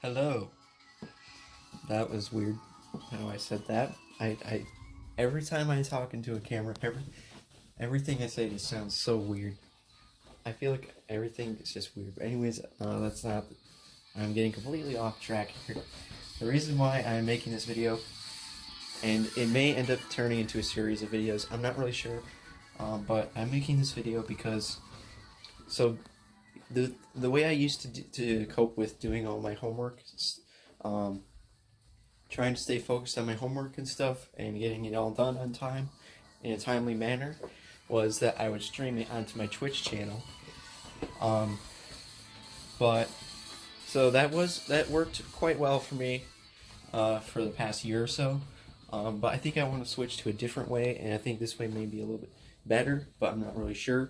Hello. That was weird how I said that. I every time I talk into a camera, everything I say just sounds so weird. I feel like everything is just weird. But anyways, that's not. I'm getting completely off track here. The reason why I'm making this video, and it may end up turning into a series of videos, I'm not really sure, but I'm making this video because, so, the way I used to cope with doing all my homework, um, trying to stay focused on my homework and stuff, and getting it all done on time, in a timely manner, was that I would stream it onto my Twitch channel. But so that worked quite well for me for the past year or so. But I think I want to switch to a different way, and I think this way may be a little bit better, but I'm not really sure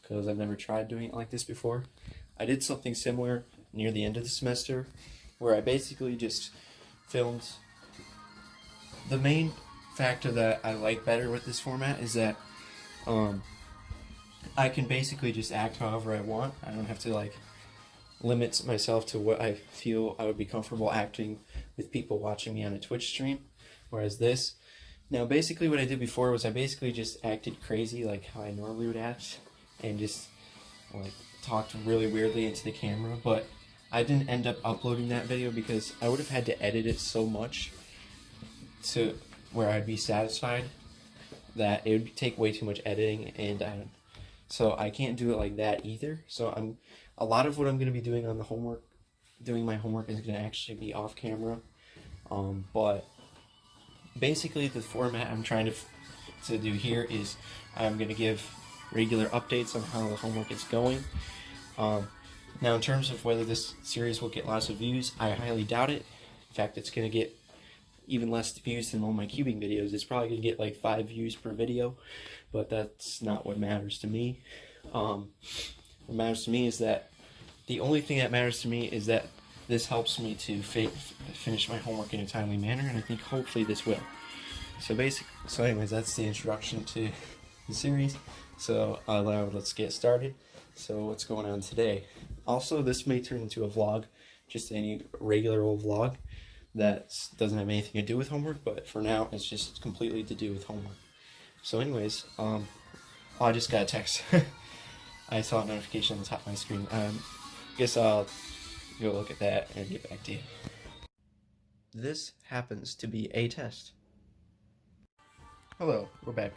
because I've never tried doing it like this before. I did something similar near the end of the semester where I basically just filmed. The main factor that I like better with this format is that I can basically just act however I want. I don't have to limit myself to what I feel I would be comfortable acting with people watching me on a Twitch stream. Whereas this, now basically what I did before was I basically just acted crazy like how I normally would act and just talked really weirdly into the camera, but I didn't end up uploading that video because I would have had to edit it so much to where I'd be satisfied that it would take way too much editing, and so I can't do it like that either. So a lot of what I'm going to be doing on doing my homework is going to actually be off camera. But basically the format I'm trying to do here is I'm going to give regular updates on how the homework is going. Now in terms of whether this series will get lots of views, I highly doubt it. In fact, it's going to get even less views than all my cubing videos. It's probably going to get 5 views per video, but that's not what matters to me. What matters to me is that the only thing that matters to me is that this helps me to finish my homework in a timely manner, and I think hopefully this will. So anyways, that's the introduction to the series. So let's get started. So what's going on today? Also, this may turn into a vlog, just any regular old vlog that doesn't have anything to do with homework, but for now it's just completely to do with homework. So anyways, I just got a text. I saw a notification on the top of my screen. Guess I'll go look at that and get back to you. This happens to be a test. Hello, we're back.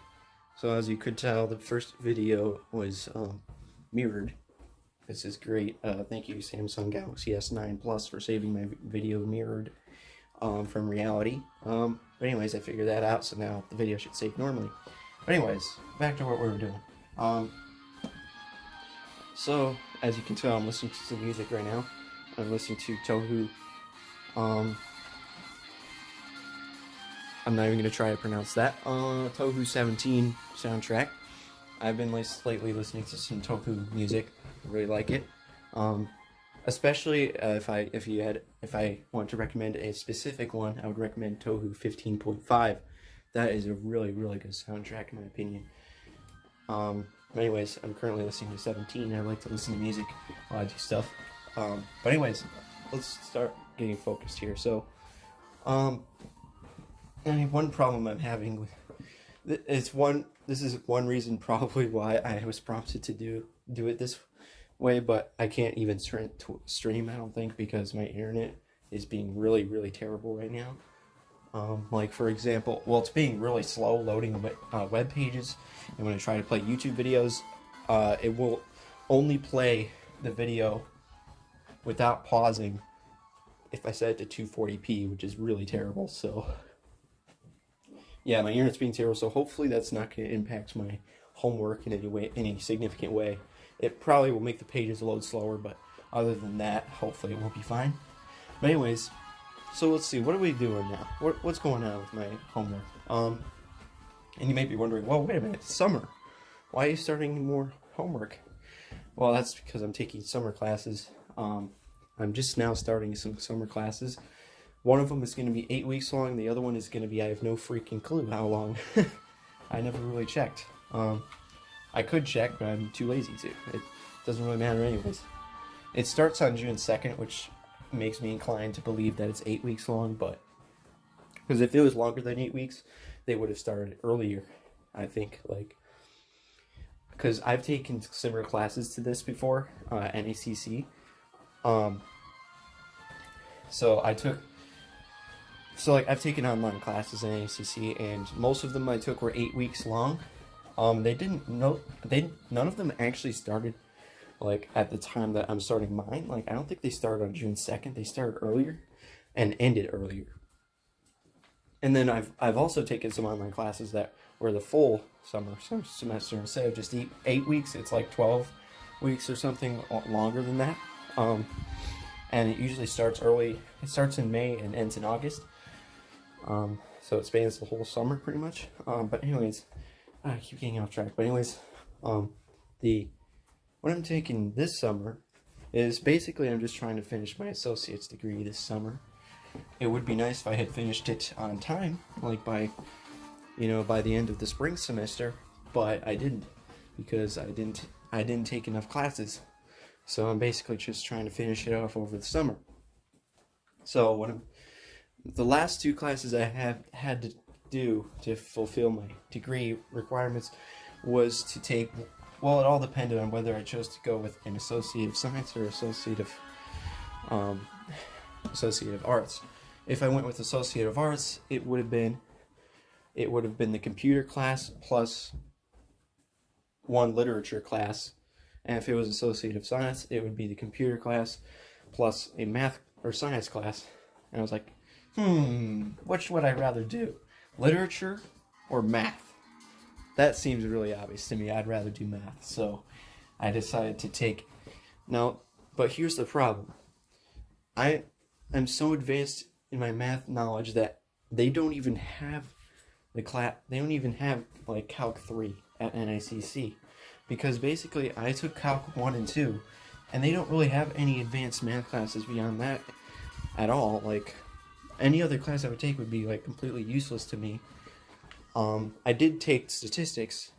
So as you could tell, the first video was mirrored. This is great. Thank you, Samsung Galaxy S9 Plus, for saving my video mirrored from reality. But anyways, I figured that out, so now the video should save normally. But anyways, back to what we were doing. So as you can tell, I'm listening to some music right now. I'm listening to Tohu. I'm not even going to try to pronounce that. Tohu 17 soundtrack. I've been lately listening to some Tohu music. I really like it. Especially if I want to recommend a specific one, I would recommend Tohu 15.5. That is a really, really good soundtrack in my opinion. Anyways, I'm currently listening to 17. I like to listen to music while I do stuff. But anyways, let's start getting focused here. So, one problem I'm having with this is one reason probably why I was prompted to do it this way, but I can't even stream, I don't think, because my internet is being really, really terrible right now. For example, it's being really slow loading web pages, and when I try to play YouTube videos, it will only play the video without pausing if I set it to 240p, which is really terrible. So yeah, my internet's being terrible, so hopefully that's not going to impact my homework in any significant way. It probably will make the pages load slower, but other than that, hopefully it will be fine. But anyways, so let's see, what are we doing now? What's going on with my homework? And you may be wondering, well, wait a minute, it's summer. Why are you starting more homework? Well, that's because I'm taking summer classes. I'm just now starting some summer classes. One of them is going to be 8 weeks long. The other one is going to be, I have no freaking clue how long. I never really checked. I could check, but I'm too lazy to. It doesn't really matter anyways. It starts on June 2nd, which makes me inclined to believe that it's 8 weeks long, but because if it was longer than 8 weeks, they would have started earlier, I think, like, because I've taken similar classes to this before, NACC. I've taken online classes in NACC, and most of them I took were 8 weeks long. None of them actually started like at the time that I'm starting mine. Like, I don't think they started on June 2nd. They started earlier and ended earlier. And then I've also taken some online classes that were the full summer semester. Instead of just 8 weeks, it's like 12 weeks or something longer than that. And it usually starts early. It starts in May and ends in August. So it spans the whole summer pretty much. But anyways, I keep getting off track. But anyways, what I'm taking this summer is basically I'm just trying to finish my associate's degree this summer. It would be nice if I had finished it on time, like by the end of the spring semester, but I didn't, because I didn't take enough classes. So I'm basically just trying to finish it off over the summer. So the last 2 classes I have had to do to fulfill my degree requirements was to take, well, it all depended on whether I chose to go with an Associate of Science or Associate of Arts. If I went with Associate of Arts, it would have been the computer class plus 1 literature class. And if it was Associate of Science, it would be the computer class plus a math or science class. And I was like, which would I rather do? Literature or math? That seems really obvious to me. I'd rather do math. So I decided to take... Now, but here's the problem. I'm so advanced in my math knowledge that they don't even have like Calc 3 at NICC. Because basically I took Calc 1 and 2, and they don't really have any advanced math classes beyond that at all. Like, any other class I would take would be like completely useless to me. I did take statistics,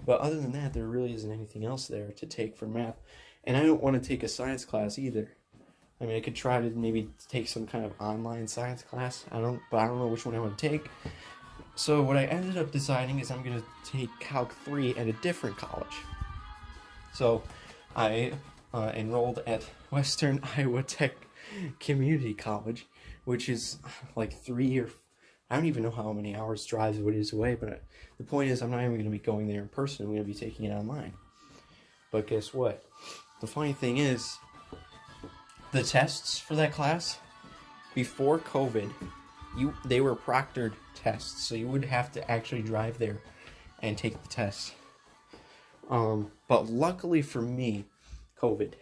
but other than that, there really isn't anything else there to take for math. And I don't want to take a science class either. I mean, I could try to maybe take some kind of online science class. I don't know which one I want to take. So what I ended up deciding is I'm going to take Calc 3 at a different college. So I enrolled at Western Iowa Tech Community College, which is like I don't even know how many hours drive it is away, but the point is I'm not even going to be going there in person. I'm going to be taking it online. But guess what? The funny thing is, the tests for that class, before COVID, they were proctored tests, so you would have to actually drive there and take the test. But luckily for me, COVID.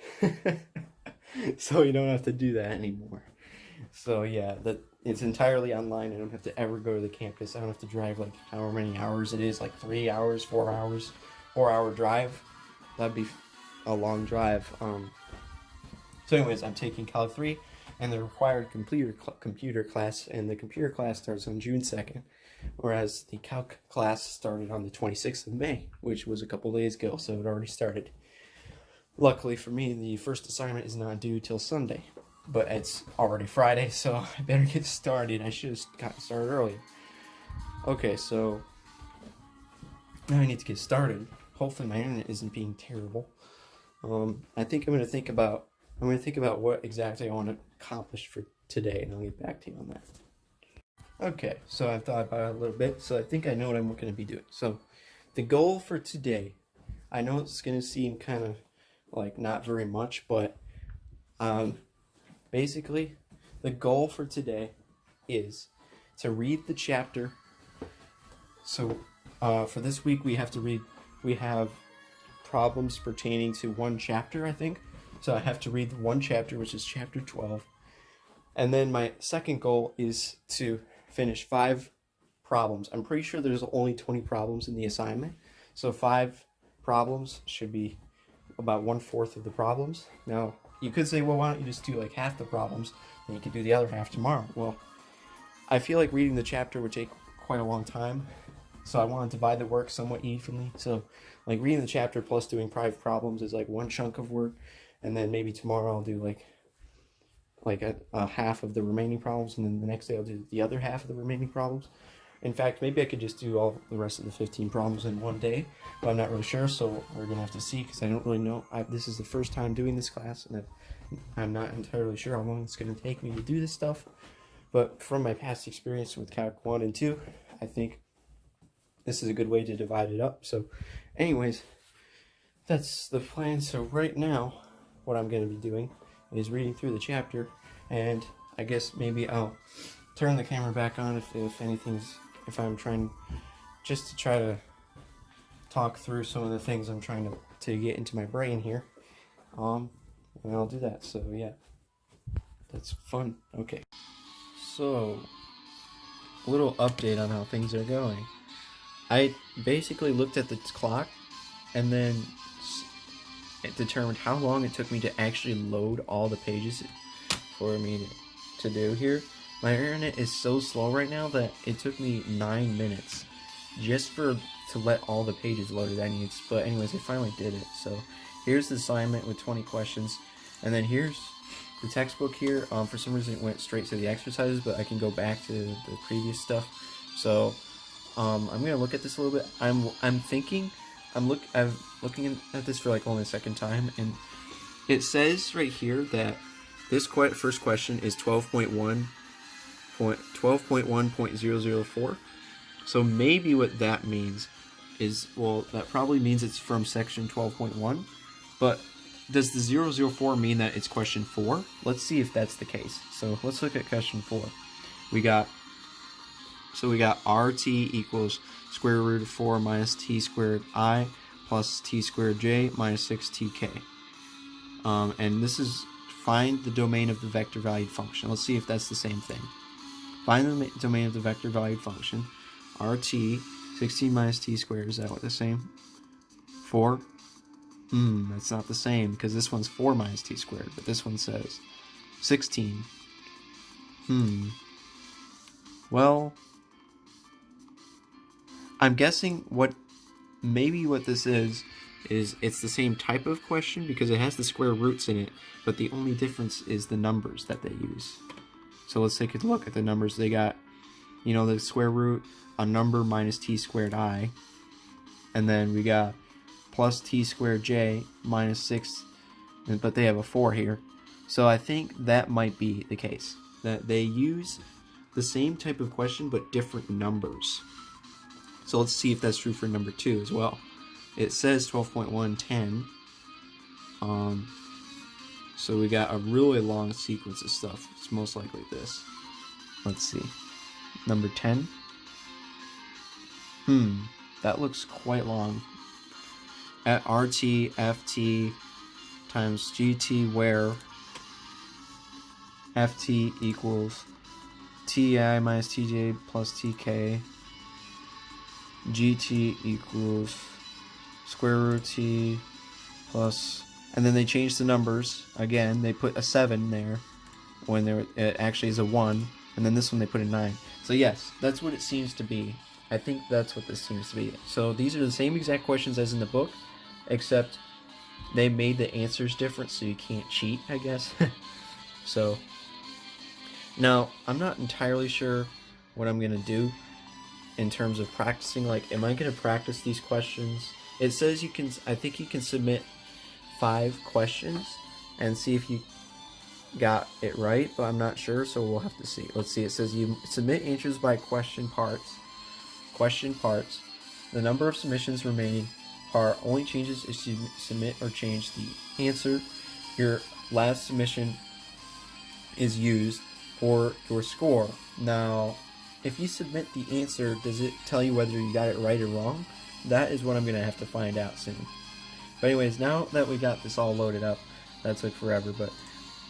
So you don't have to do that anymore. So yeah, it's entirely online. I don't have to ever go to the campus. I don't have to drive like however many hours it is, like 3 hours, 4 hours, 4-hour drive. That'd be a long drive. So anyways, I'm taking Calc 3 and the required computer class, and the computer class starts on June 2nd, whereas the Calc class started on the 26th of May, which was a couple days ago, so it already started. Luckily for me, the first assignment is not due till Sunday, but it's already Friday, so I better get started. I should have gotten started earlier. Okay, so now I need to get started. Hopefully my internet isn't being terrible. I think I'm going to think about what exactly I want to accomplish for today, and I'll get back to you on that. Okay, so I've thought about it a little bit, so I think I know what I'm going to be doing. So the goal for today, I know it's going to seem kind of like not very much, but basically the goal for today is to read the chapter. So for this week we have problems pertaining to one chapter, I think. So I have to read one chapter, which is chapter 12. And then my second goal is to finish 5 problems. I'm pretty sure there's only 20 problems in the assignment. So 5 problems should be about 1/4 of the problems. Now, you could say, well, why don't you just do like half the problems, and you could do the other half tomorrow. Well, I feel like reading the chapter would take quite a long time, so I want to divide the work somewhat evenly. So like reading the chapter plus doing 5 problems is like one chunk of work, and then maybe tomorrow I'll do like like a half of the remaining problems, and then the next day I'll do the other half of the remaining problems. In fact, maybe I could just do all the rest of the 15 problems in one day, but I'm not really sure, so we're going to have to see, because I don't really know. This is the first time doing this class, and I'm not entirely sure how long it's going to take me to do this stuff. But from my past experience with Calc 1 and 2, I think this is a good way to divide it up. So anyways, that's the plan. So right now, what I'm going to be doing is reading through the chapter, and I guess maybe I'll turn the camera back on if I'm trying just to try to talk through some of the things I'm trying to get into my brain here. And I'll do that. So yeah, that's fun. Okay. So, a little update on how things are going. I basically looked at the clock and then it determined how long it took me to actually load all the pages for me to do here. My internet is so slow right now that it took me 9 minutes just to let all the pages loaded I need. But anyways, I finally did it. So here's the assignment with 20 questions, and then here's the textbook here. For some reason it went straight to the exercises, but I can go back to the previous stuff. So I'm gonna look at this a little bit. I'm looking at this for like only the second time, and it says right here that this first question is 12.1.004. So maybe what that means is, well, that probably means it's from section 12.1, but does the 004 mean that it's question 4? Let's see if that's the case. So let's look at question 4. We got RT equals square root of 4 minus t squared I plus t squared j minus 6tk. And this is find the domain of the vector valued function. Let's see if that's the same thing. Find the domain of the vector valued function. RT, 16 minus t squared, is that what the same? 4? That's not the same, because this one's 4 minus t squared, but this one says 16. Well, I'm guessing maybe what this is it's the same type of question because it has the square roots in it, but the only difference is the numbers that they use. So let's take a look at the numbers. They got, the square root, a number minus t squared I, and then we got plus t squared j minus 6, but they have a 4 here. So I think that might be the case, that they use the same type of question but different numbers. So let's see if that's true for number 2 as well. It says 12.110. So we got a really long sequence of stuff. It's most likely this. Let's see. Number 10. That looks quite long. At RT, FT times GT, where FT equals TI minus TJ plus TK. GT equals square root T plus, and then they changed the numbers again. They put a 7 there when it actually is a 1, and then this one they put a 9. So yes, that's what it seems to be. I think that's what this seems to be. So these are the same exact questions as in the book, except they made the answers different, so you can't cheat, I guess. So now I'm not entirely sure what I'm gonna do in terms of practicing. Like, am I gonna practice these questions? It says I think you can submit 5 questions and see if you got it right, but I'm not sure, so we'll have to see. Let's see. It says you submit answers by question parts. The number of submissions remaining part only changes if you submit or change the answer. Your last submission is used for your score. Now, if you submit the answer, does it tell you whether you got it right or wrong? That is what I'm going to have to find out soon. But anyways, now that we got this all loaded up, that took forever, but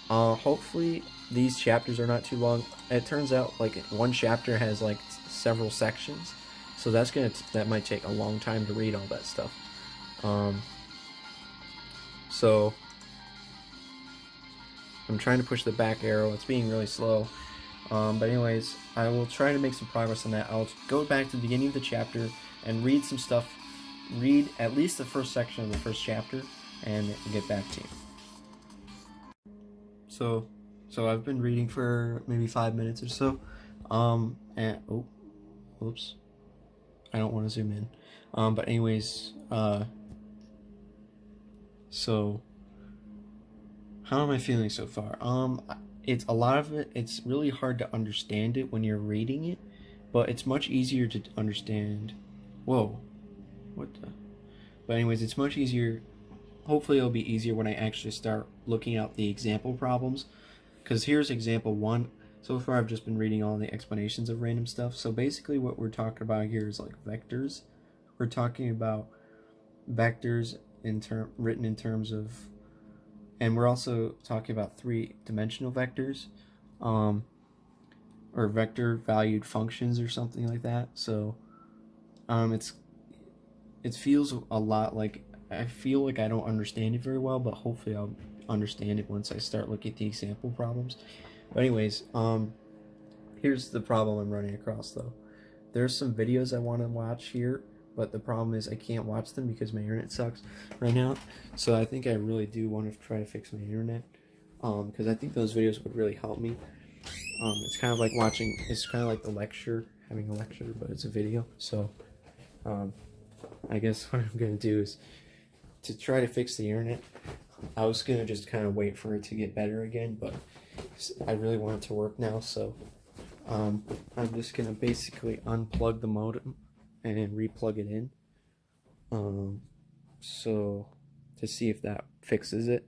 hopefully these chapters are not too long. It turns out like one chapter has like several sections, so that might take a long time to read all that stuff. So I'm trying to push the back arrow. It's being really slow. But anyways, I will try to make some progress on that. I'll go back to the beginning of the chapter and read some stuff. Read at least the first section of the first chapter and get back to you. So So I've been reading for maybe 5 minutes or so. And oh, oops, I don't want to zoom in. But anyways, so how am I feeling so far? It's a lot of it. It's really hard to understand it when you're reading it, but it's much easier to understand. Whoa, what the? But anyways, it's much easier. Hopefully, it'll be easier when I actually start looking at the example problems. Because here's example one. So far, I've just been reading all the explanations of random stuff. So basically, what we're talking about here is like vectors. We're talking about vectors written in terms of, and we're also talking about three-dimensional vectors, or vector valued functions or something like that. So, it feels a lot like I feel like I don't understand it very well, but hopefully I'll understand it once I start looking at the example problems. But anyways, here's the problem I'm running across though. There's some videos I want to watch here, but the problem is I can't watch them because my internet sucks right now. So I think I really do want to try to fix my internet, because I think those videos would really help me. It's kind of like the lecture, having a lecture, but it's a video. So, I guess what I'm gonna do is to try to fix the internet. I was gonna just kind of wait for it to get better again, but I really want it to work now, so I'm just gonna basically unplug the modem and replug it in, so to see if that fixes it.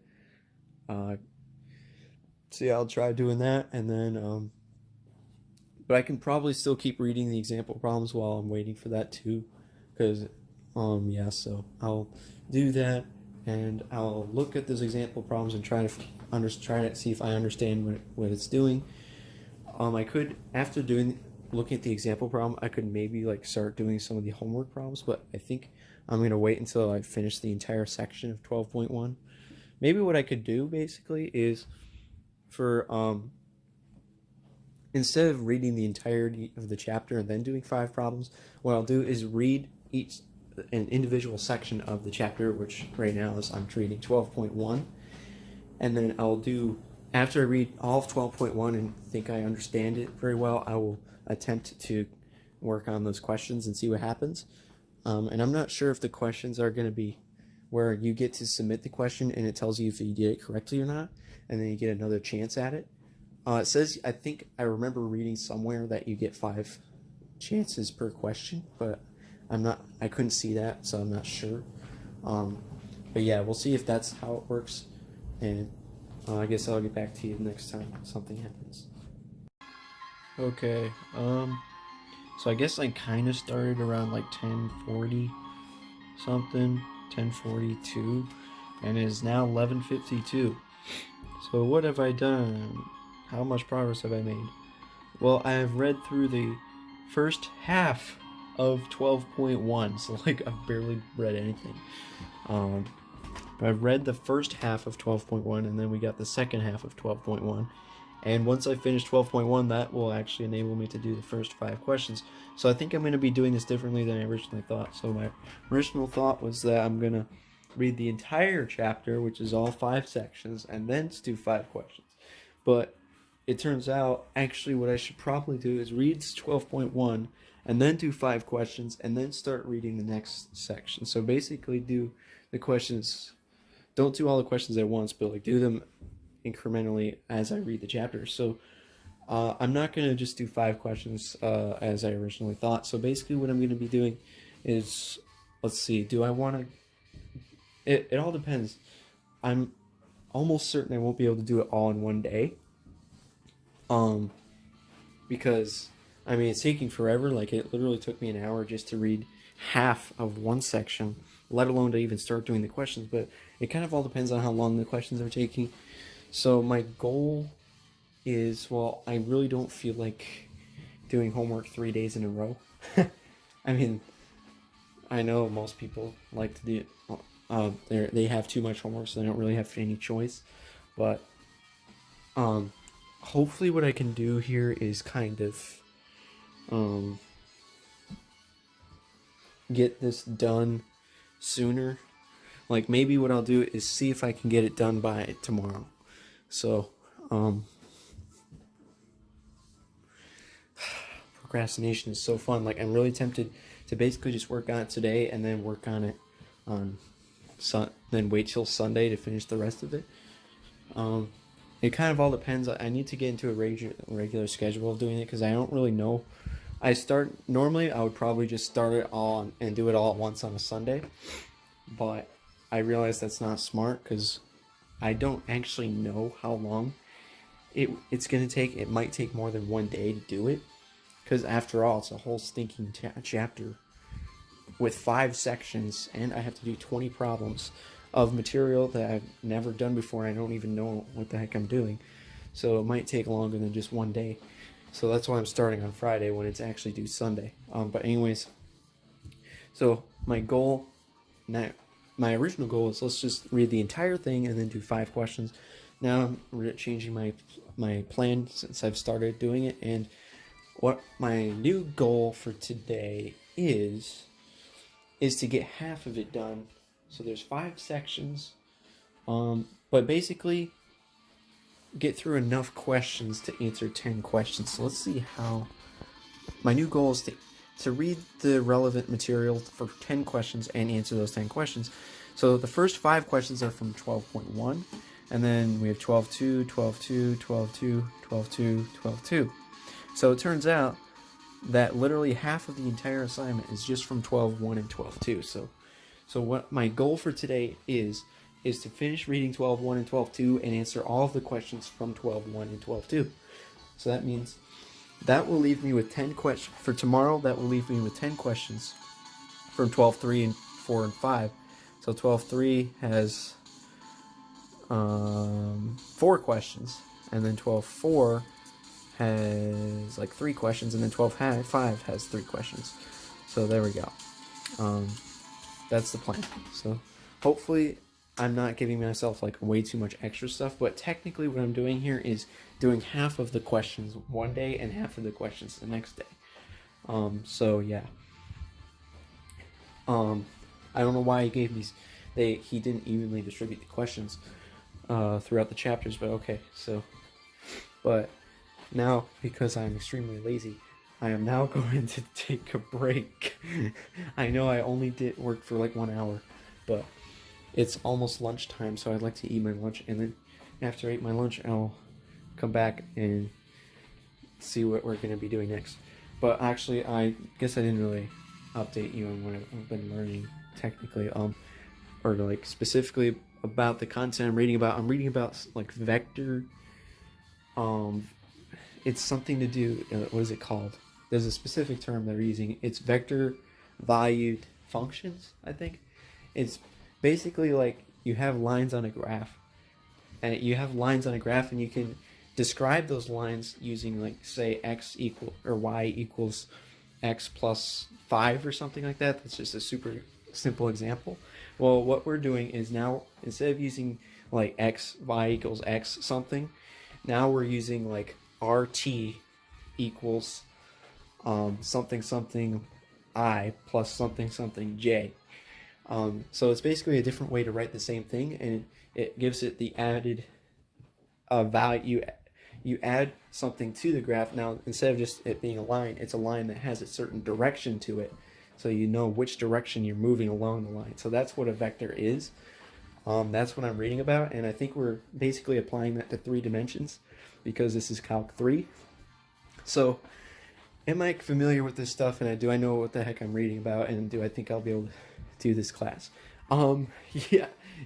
See, I'll try doing that, and then but I can probably still keep reading the example problems while I'm waiting for that too, because yeah, so I'll do that, and I'll look at those example problems and try to see if I understand what it's doing. I could, after looking at the example problem, I could maybe like start doing some of the homework problems, but I think I'm gonna wait until I finish the entire section of 12.1. Maybe what I could do basically is for instead of reading the entirety of the chapter and then doing 5 problems, what I'll do is read an individual section of the chapter, which right now is I'm treating 12.1, and then I'll do, after I read all of 12.1 and think I understand it very well, I will attempt to work on those questions and see what happens. And I'm not sure if the questions are going to be where you get to submit the question and it tells you if you did it correctly or not, and then you get another chance at it. It says, I think I remember reading somewhere that you get 5 chances per question, but I couldn't see that, so I'm not sure. But yeah, we'll see if that's how it works, and I guess I'll get back to you next time something happens. Okay, so I guess I kind of started around like 10:40 something, 10:42, and it is now 11:52. So what have I done? How much progress have I made? Well, I have read through the first half of 12.1, so like I've barely read anything. But I've read the first half of 12.1, and then we got the second half of 12.1. And once I finish 12.1, that will actually enable me to do the first 5 questions. So I think I'm going to be doing this differently than I originally thought. So my original thought was that I'm going to read the entire chapter, which is all 5 sections, and then do 5 questions. But it turns out, actually, what I should probably do is read 12.1, and then do 5 questions, and then start reading the next section. So basically do the questions, don't do all the questions at once, but like do them incrementally as I read the chapter. So I'm not going to just do 5 questions as I originally thought. So basically what I'm going to be doing is, let's see, do I want to, it all depends. I'm almost certain I won't be able to do it all in one day. Because, I mean, it's taking forever. Like, it literally took me an hour just to read half of one section, let alone to even start doing the questions. But it kind of all depends on how long the questions are taking. So my goal is, well, I really don't feel like doing homework 3 days in a row. I mean, I know most people like to do it. They have too much homework, so they don't really have any choice. But hopefully what I can do here is kind of get this done sooner. Like, maybe what I'll do is see if I can get it done by tomorrow. So procrastination is so fun. Like, I'm really tempted to basically just work on it today and then work on it on then wait till Sunday to finish the rest of it. It kind of all depends. I need to get into a regular schedule of doing it because I don't really know. Normally I would probably just start it all and do it all at once on a Sunday, but I realize that's not smart because I don't actually know how long it's going to take. It might take more than one day to do it because after all, it's a whole stinking chapter with 5 sections, and I have to do 20 problems of material that I've never done before. I don't even know what the heck I'm doing, so it might take longer than just one day. So that's why I'm starting on Friday when it's actually due Sunday. But anyways, so my original goal is let's just read the entire thing and then do 5 questions. Now I'm changing my plan since I've started doing it, and what my new goal for today is to get half of it done. So there's 5 sections, but basically get through enough questions to answer 10 questions. So let's see how. My new goal is to read the relevant material for 10 questions and answer those 10 questions. So the first 5 questions are from 12.1, and then we have 12.2, 12.2, 12.2, 12.2, 12.2. So it turns out that literally half of the entire assignment is just from 12.1 and 12.2. So what my goal for today is to finish reading 12.1 and 12.2 and answer all of the questions from 12.1 and 12.2. So that means that will leave me with 10 questions. For tomorrow, that will leave me with 10 questions from 12.3 and 4 and 5. So 12.3 has 4 questions, and then 12.4 has like 3 questions, and then 12.5 has 3 questions. So there we go. That's the plan. So hopefully I'm not giving myself like way too much extra stuff, but technically what I'm doing here is doing half of the questions one day and half of the questions the next day. So yeah. I don't know why he gave these. He didn't evenly distribute the questions throughout the chapters, but okay. So, but now because I'm extremely lazy, I am now going to take a break. I know I only did work for like 1 hour, but it's almost lunchtime, so I'd like to eat my lunch, and then after I eat my lunch, I'll come back and see what we're going to be doing next. But actually, I guess I didn't really update you on what I've been learning technically, or like specifically about the content I'm reading about. I'm reading about like vector. It's something to do. What is it called? There's a specific term they're using. It's vector valued functions, I think. It's basically like you have lines on a graph, and you can describe those lines using like say x equal or y equals x plus 5 or something like that. That's just a super simple example. Well, what we're doing is now, instead of using like y equals x something, now we're using like rt equals something something I plus something something j. So it's basically a different way to write the same thing, and it gives it the added value. You add something to the graph. Now, instead of just it being a line, it's a line that has a certain direction to it, so you know which direction you're moving along the line. So that's what a vector is. That's what I'm reading about, and I think we're basically applying that to 3 dimensions because this is Calc 3. So am I familiar with this stuff, and do I know what the heck I'm reading about, and do I think I'll be able to do this class?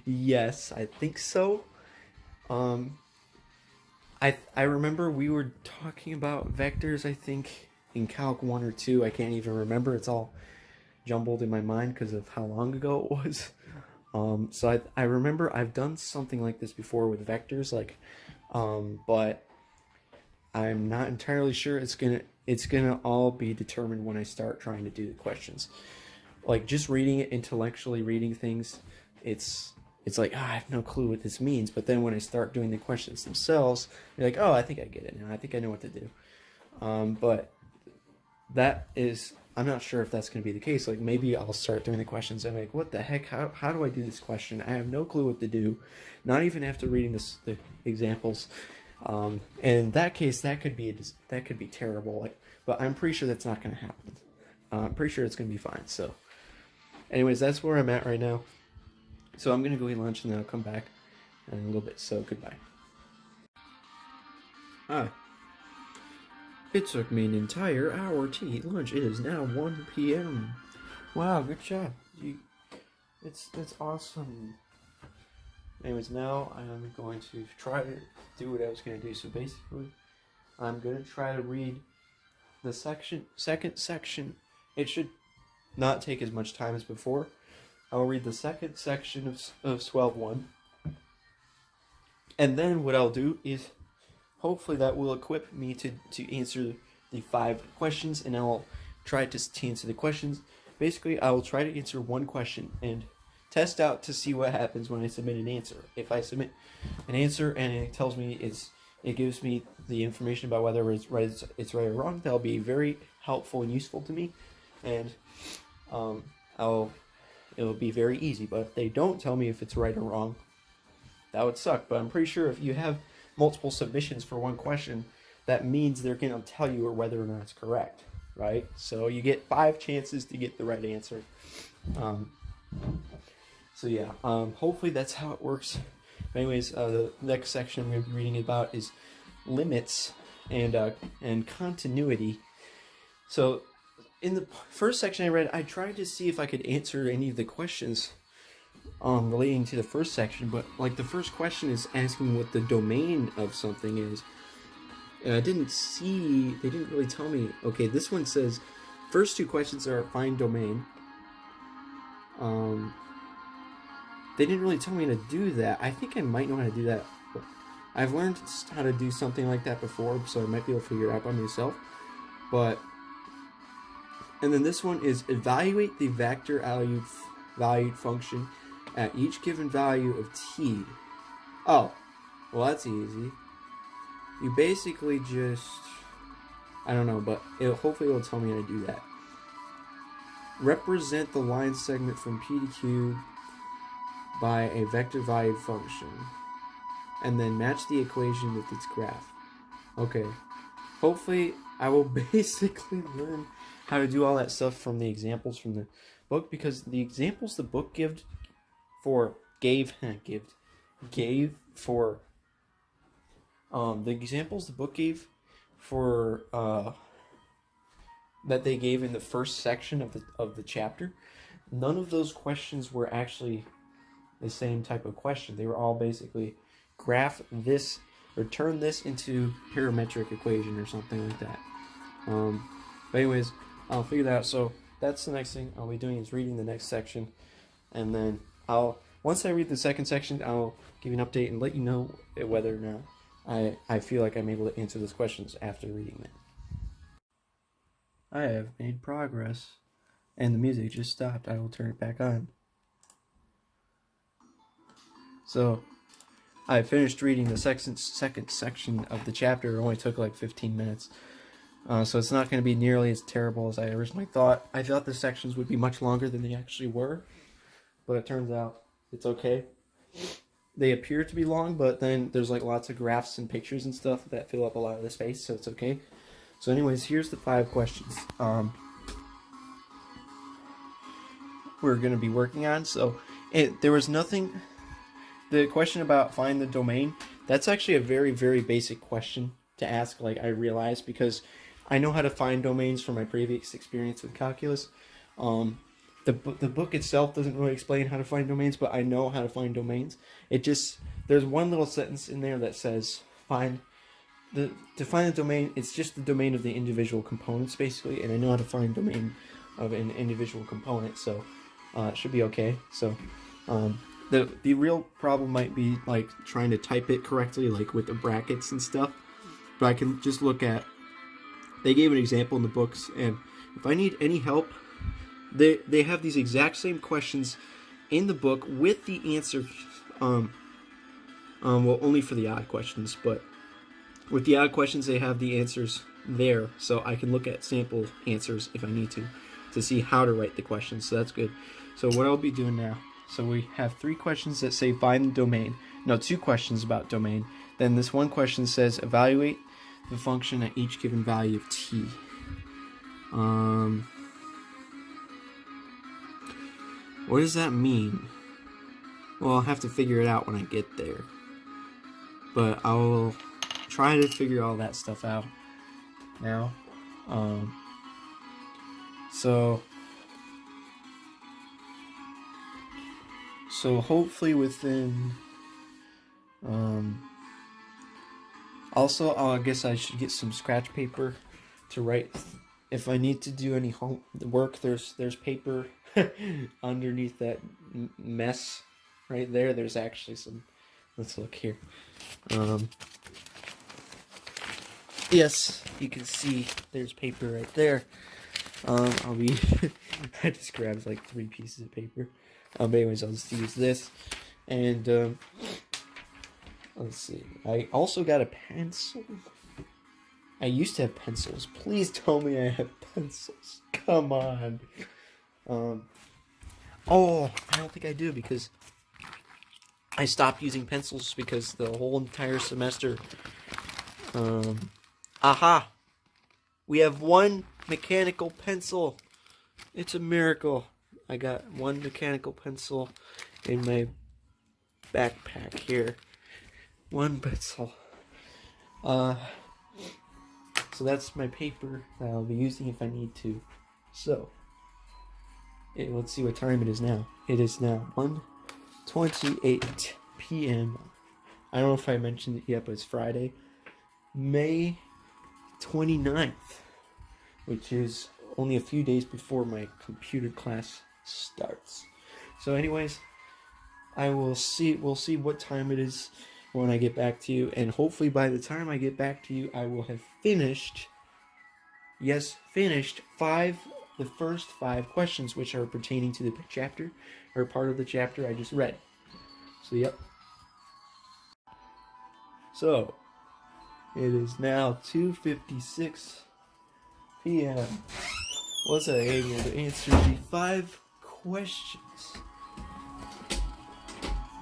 Yes, I think so. I remember we were talking about vectors, I think, in Calc 1 or 2. I can't even remember. It's all jumbled in my mind because of how long ago it was. So I remember I've done something like this before with vectors, like, but I'm not entirely sure. It's gonna all be determined when I start trying to do the questions. Like, just reading it, intellectually reading things, it's like, I have no clue what this means. But then when I start doing the questions themselves, you're like, oh, I think I get it now. I think I know what to do. But that is, I'm not sure if that's going to be the case. Like, maybe I'll start doing the questions and I'm like, what the heck? How do I do this question? I have no clue what to do. Not even after reading the examples. In that case, that could be terrible. Like, but I'm pretty sure that's not going to happen. I'm pretty sure it's going to be fine. So, anyways, that's where I'm at right now. So I'm going to go eat lunch and then I'll come back in a little bit. So goodbye. Hi. It took me an entire hour to eat lunch. It is now 1 p.m. Wow, good job. It's awesome. Anyways, now I'm going to try to do what I was going to do. So basically, I'm going to try to read the second section. It should not take as much time as before. I'll read the second section of 12.1. And then what I'll do is, hopefully that will equip me to answer the 5 questions, and I'll try to answer the questions. Basically, I will try to answer one question and test out to see what happens when I submit an answer. If I submit an answer and it tells me it gives me the information about whether it's right or wrong, that'll be very helpful and useful to me, and it'll be very easy. But if they don't tell me if it's right or wrong, that would suck. But I'm pretty sure if you have multiple submissions for one question, that means they're going to tell you whether or not it's correct, right? So you get 5 chances to get the right answer. So yeah, hopefully that's how it works. But anyways, the next section I'm going to be reading about is limits and continuity. So in the first section I read, I tried to see if I could answer any of the questions relating to the first section, but like the first question is asking what the domain of something is. And they didn't really tell me. Okay, this one says, first 2 questions are find domain. They didn't really tell me how to do that. I think I might know how to do that. I've learned how to do something like that before, so I might be able to figure it out by myself. And then this one is evaluate the vector valued function at each given value of t. Oh, well that's easy. You basically just, I don't know, but hopefully it'll tell me how to do that. Represent the line segment from P to Q by a vector valued function, and then match the equation with its graph. Okay, hopefully I will basically learn how to do all that stuff from the examples from the book, because the examples the book gave for the examples the book gave for that they gave in the first section of the chapter, none of those questions were actually the same type of question. They were all basically graph this or turn this into parametric equation or something like that. But anyways, I'll figure that out. So that's the next thing I'll be doing, is reading the next section, and then once I read the second section, I'll give you an update and let you know whether or not I feel like I'm able to answer those questions after reading them. I have made progress, and the music just stopped. I will turn it back on. So I finished reading the second section of the chapter. It only took like 15 minutes. So it's not going to be nearly as terrible as I originally thought. I thought the sections would be much longer than they actually were, but it turns out it's okay. They appear to be long, but then there's like lots of graphs and pictures and stuff that fill up a lot of the space, so it's okay. So anyways, here's the 5 questions we're going to be working on. So there was nothing. The question about find the domain, that's actually a very, very basic question to ask, like I realized, because I know how to find domains from my previous experience with calculus. The book itself doesn't really explain how to find domains, but I know how to find domains. There's one little sentence in there that says to find the domain, it's just the domain of the individual components, basically, and I know how to find domain of an individual component, so it should be okay. So the real problem might be like trying to type it correctly, like with the brackets and stuff. But I can just look at, they gave an example in the books, and if I need any help, they have these exact same questions in the book with the answer, well, only for the odd questions, but with the odd questions they have the answers there, so I can look at sample answers if I need to see how to write the questions, so that's good. So what I'll be doing now, so we have 3 questions that say find the domain. no, 2 questions about domain. Then this one question says evaluate the function at each given value of t. What does that mean? Well, I'll have to figure it out when I get there. But I'll try to figure all that stuff out now. So hopefully within also I guess I should get some scratch paper to write. If I need to do any homework, there's paper underneath that mess right there. There's actually some. Let's look here. Yes, you can see there's paper right there. I'll be. I just grabbed like 3 pieces of paper. But anyways, I'll just use this. And let's see. I also got a pencil. I used to have pencils. Please tell me I have pencils. Come on. Oh, I don't think I do, because I stopped using pencils because the whole entire semester. Aha! We have 1 mechanical pencil. It's a miracle. I got 1 mechanical pencil in my backpack here. 1 pencil. So that's my paper that I'll be using if I need to. So, let's see what time it is now. It is now 1:28 p.m. I don't know if I mentioned it yet, but it's Friday, May 29th, which is only a few days before my computer class starts. So anyways, we'll see what time it is when I get back to you, and hopefully by the time I get back to you, I will have finished the first 5 questions, which are pertaining to the chapter, or part of the chapter I just read. So, yep. So, it is now 2:56 p.m. Was I able to answer the 5 questions?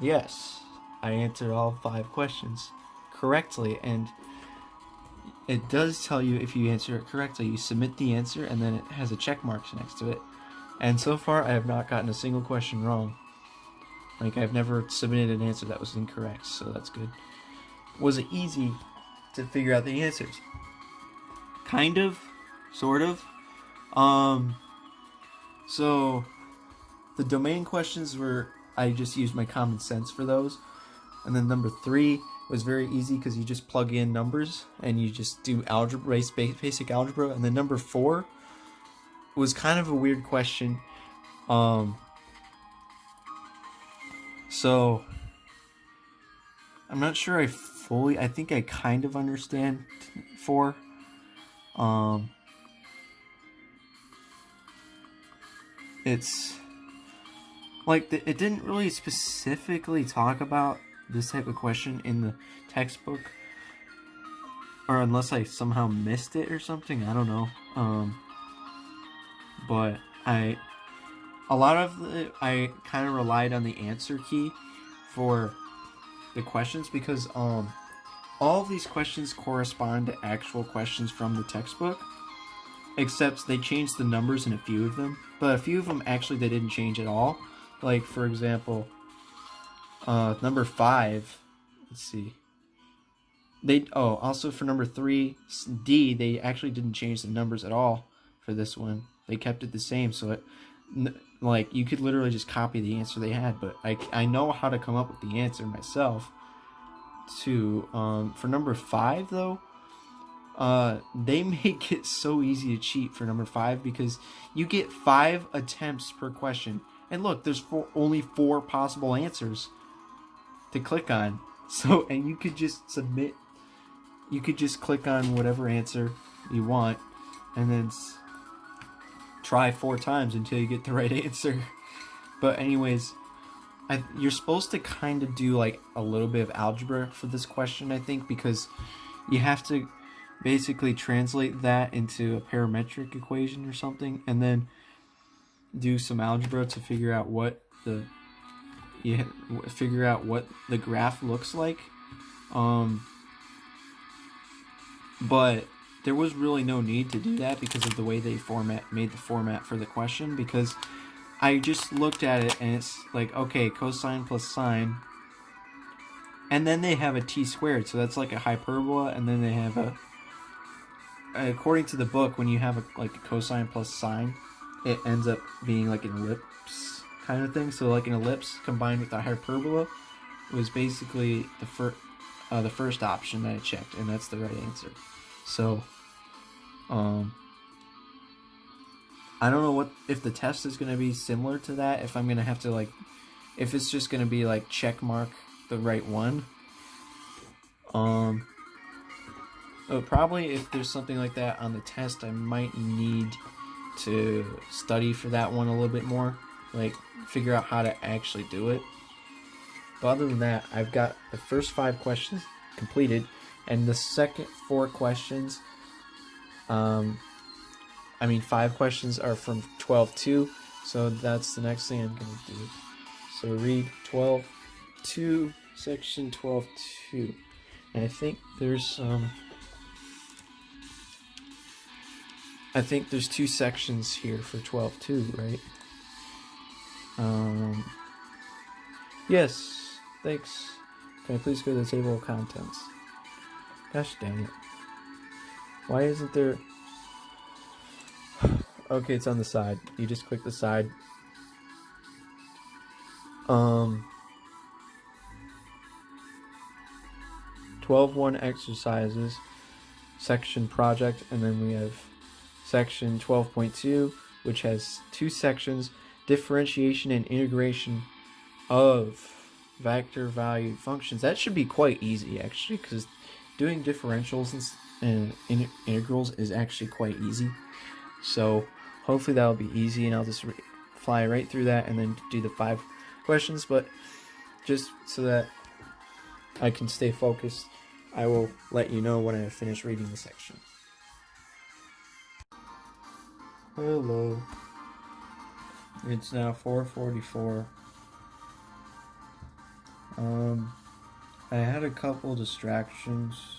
Yes, I answered all 5 questions correctly, and it does tell you if you answer it correctly. You submit the answer, and then it has a check mark next to it. And so far, I have not gotten a single question wrong. Like, I've never submitted an answer that was incorrect, so that's good. Was it easy to figure out the answers? Kind of, sort of. So the domain questions I just used my common sense for those. And then number 3 was very easy because you just plug in numbers and you just do algebra, basic algebra. And then number 4 was kind of a weird question. So I'm not sure I think I kind of understand 4. It's like it didn't really specifically talk about this type of question in the textbook, or unless I somehow missed it or something, I don't know. But I kind of relied on the answer key for the questions, because all of these questions correspond to actual questions from the textbook, except they changed the numbers in a few of them. But a few of them actually they didn't change at all. Like, for example, number 5, let's see. Also for number 3D, they actually didn't change the numbers at all for this one. They kept it the same, so like, you could literally just copy the answer they had. But I know how to come up with the answer myself too. For number 5 though, they make it so easy to cheat for number 5, because you get 5 attempts per question. And look, there's only 4 possible answers to click on. So, and you could just submit, you could just click on whatever answer you want, and then try 4 times until you get the right answer. But anyways, you're supposed to kind of do like a little bit of algebra for this question, I think, because you have to basically translate that into a parametric equation or something, and then do some algebra to figure out what the you figure out what the graph looks like. But there was really no need to do that because of the way they made the format for the question, because I just looked at it and it's like, okay, cosine plus sine, and then they have a t squared, so that's like a hyperbola, and then they have according to the book, when you have a cosine plus sine, it ends up being like an ellipse kind of thing. So like an ellipse combined with a hyperbola was basically the first option that I checked, and that's the right answer. So, I don't know if the test is going to be similar to that, if I'm going to have to if it's just going to be check mark the right one. Probably if there's something like that on the test, I might need to study for that one a little bit more, figure out how to actually do it. But other than that, I've got the first 5 questions completed, and the second 4 questions, 5 questions are from 12.2, so that's the next thing I'm going to do. So read 12.2, section 12.2, and I think there's 2 sections here for 12.2, right? Yes, thanks. Can I please go to the table of contents? Gosh dang it. Why isn't there... Okay, it's on the side. You just click the side. 12.1 exercises, section project, and then we have section 12.2, which has 2 sections, differentiation and integration of vector valued functions. That should be quite easy, actually, because doing differentials and integrals is actually quite easy. So hopefully that'll be easy, and I'll just fly right through that and then do the 5 questions. But just so that I can stay focused, I will let you know when I finish reading the section. Hello. It's now 4:44. I had a couple distractions.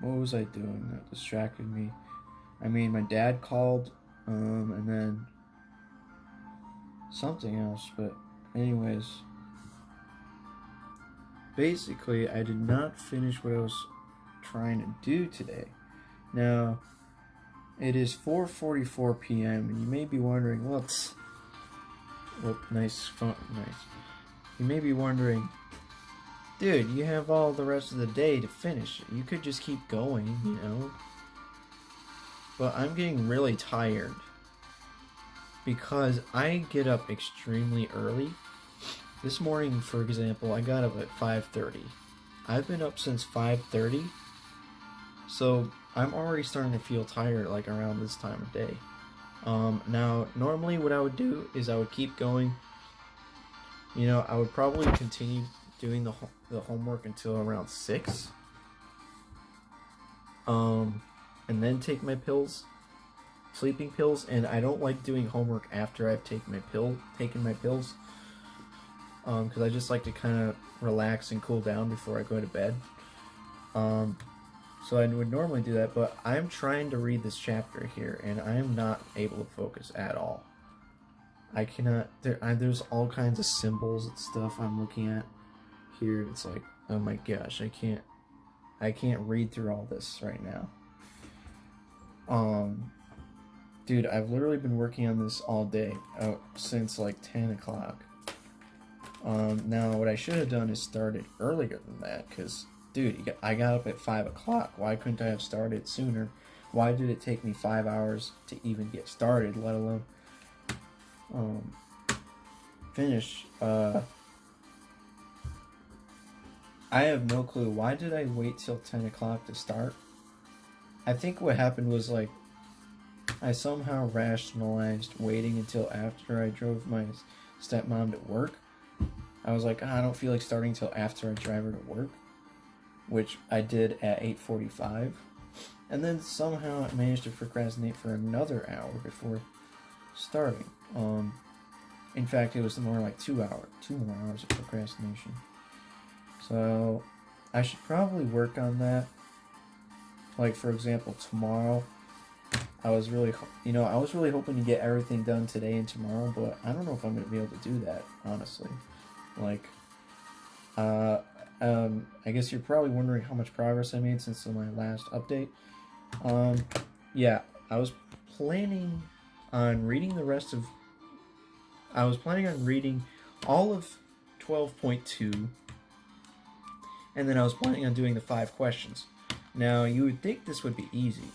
What was I doing that distracted me? My dad called, and then something else, but anyways, basically, I did not finish what I was trying to do today. Now, it is 4:44 p.m. and you may be wondering, nice font, nice. You may be wondering, dude, you have all the rest of the day to finish it. You could just keep going, you know? But I'm getting really tired because I get up extremely early. This morning, for example, I got up at 5:30. I've been up since 5:30, so I'm already starting to feel tired around this time of day. Now, normally what I would do is I would keep going. I would probably continue doing the homework until around 6. And then take my pills, sleeping pills, and I don't like doing homework after I've taken my pills, because I just like to kind of relax and cool down before I go to bed. So I would normally do that, but I'm trying to read this chapter here, and I am not able to focus at all. I cannot. There's all kinds of symbols and stuff I'm looking at here. It's like, oh my gosh, I can't read through all this right now. Dude, I've literally been working on this all day, since 10 o'clock. Now what I should have done is started earlier than that, because, dude, I got up at 5 o'clock. Why couldn't I have started sooner? Why did it take me 5 hours to even get started, let alone finish? I have no clue. Why did I wait till 10 o'clock to start? I think what happened was, I somehow rationalized waiting until after I drove my stepmom to work. I was like, I don't feel like starting until after I drive her to work, which I did at 8:45. And then somehow I managed to procrastinate for another hour before starting. In fact, it was more like 2 more hours of procrastination. So I should probably work on that. Like, for example, tomorrow, I was really hoping to get everything done today and tomorrow, but I don't know if I'm going to be able to do that, honestly. Like, I guess you're probably wondering how much progress I made since my last update. Yeah, I was planning on reading all of 12.2, and then I was planning on doing the 5 questions. Now, you would think this would be easy,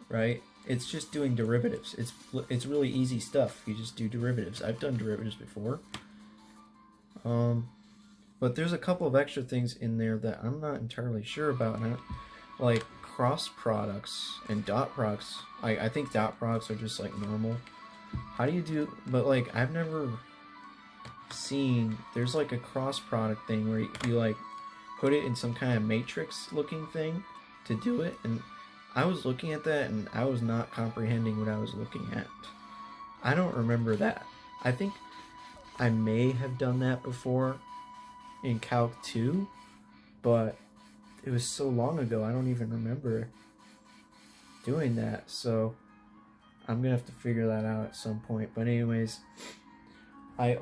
right? It's just doing derivatives. It's really easy stuff. You just do derivatives. I've done derivatives before. But there's a couple of extra things in there that I'm not entirely sure about. Like cross products and dot products. I think dot products are just like normal. How do you do? But like I've never seen. There's like a cross product thing where you like put it in some kind of matrix looking thing to do it, and I was looking at that and I was not comprehending what I was looking at. I don't remember that. I think I may have done that before in Calc 2, but it was so long ago I don't even remember doing that, so I'm gonna have to figure that out at some point. But anyways, I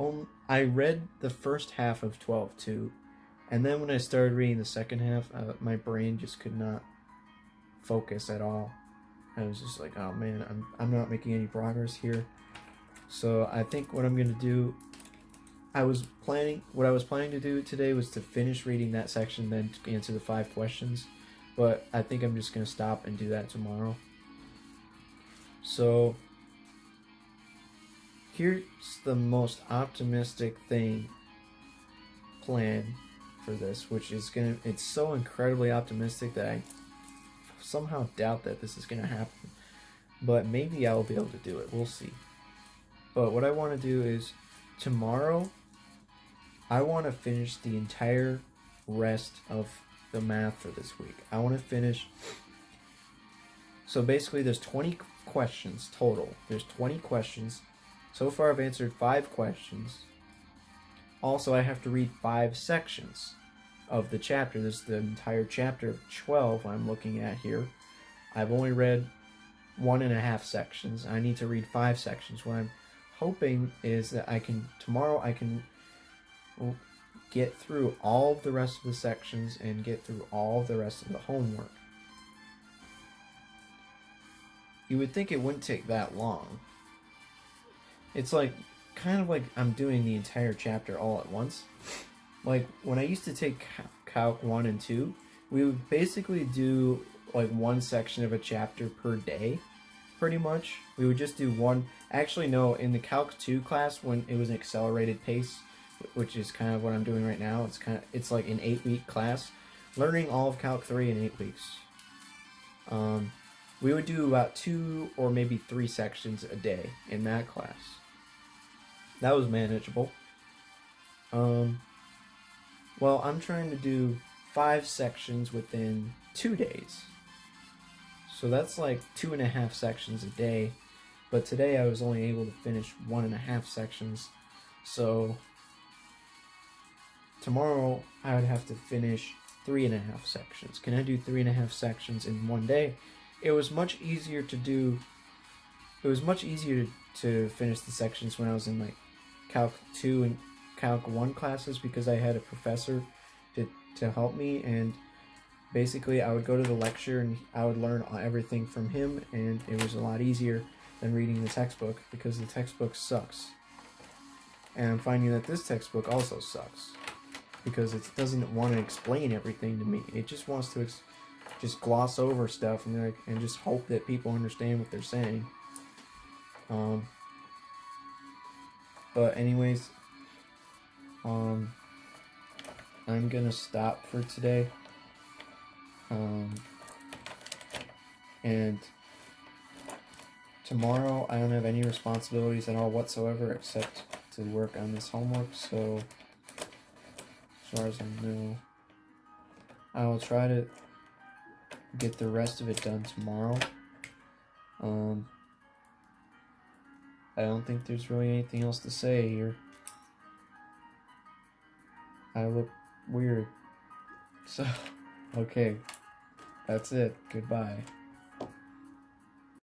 read the first half of 12.2, and then when I started reading the second half, my brain just could not focus at all. I was just like, oh man, I'm not making any progress here. So I think what I'm gonna do, what I was planning to do today was to finish reading that section, then to answer the 5 questions. But I think I'm just gonna stop and do that tomorrow. So here's the most optimistic plan for this, which is it's so incredibly optimistic that I somehow doubt that this is gonna happen. But maybe I'll be able to do it. We'll see. But what I want to do is tomorrow I want to finish the entire rest of the math for this week. I want to finish. So basically there's 20 questions total. There's 20 questions. So far I've answered 5 questions. Also, I have to read 5 sections of the chapter. This is the entire chapter of 12 I'm looking at here. I've only read 1.5 sections. I need to read 5 sections. What I'm hoping is that tomorrow I can get through all of the rest of the sections and get through all of the rest of the homework. You would think it wouldn't take that long. It's like kind of like I'm doing the entire chapter all at once. Like when I used to take Calc 1 and 2, we would basically do like one section of a chapter per day, pretty much. We would just do one. Actually, no, in the Calc 2 class, when it was an accelerated pace, which is kind of what I'm doing right now, it's like an 8-week class, learning all of Calc 3 in 8 weeks. We would do about 2 or maybe 3 sections a day in that class. That was manageable. Well, I'm trying to do 5 sections within 2 days. So that's like 2.5 sections a day. But today I was only able to finish 1.5 sections. So tomorrow I would have to finish 3.5 sections. Can I do 3.5 sections in one day? It was much easier to finish the sections when I was in like Calc 2 and Calc 1 classes, because I had a professor to help me, and basically I would go to the lecture and I would learn everything from him, and it was a lot easier than reading the textbook, because the textbook sucks. And I'm finding that this textbook also sucks, because it doesn't want to explain everything to me. It just wants to just gloss over stuff and just hope that people understand what they're saying. But anyways, I'm gonna stop for today. And tomorrow I don't have any responsibilities at all whatsoever except to work on this homework, so as far as I know, I will try to get the rest of it done tomorrow. I don't think there's really anything else to say here. I look weird. So, okay. That's it. Goodbye.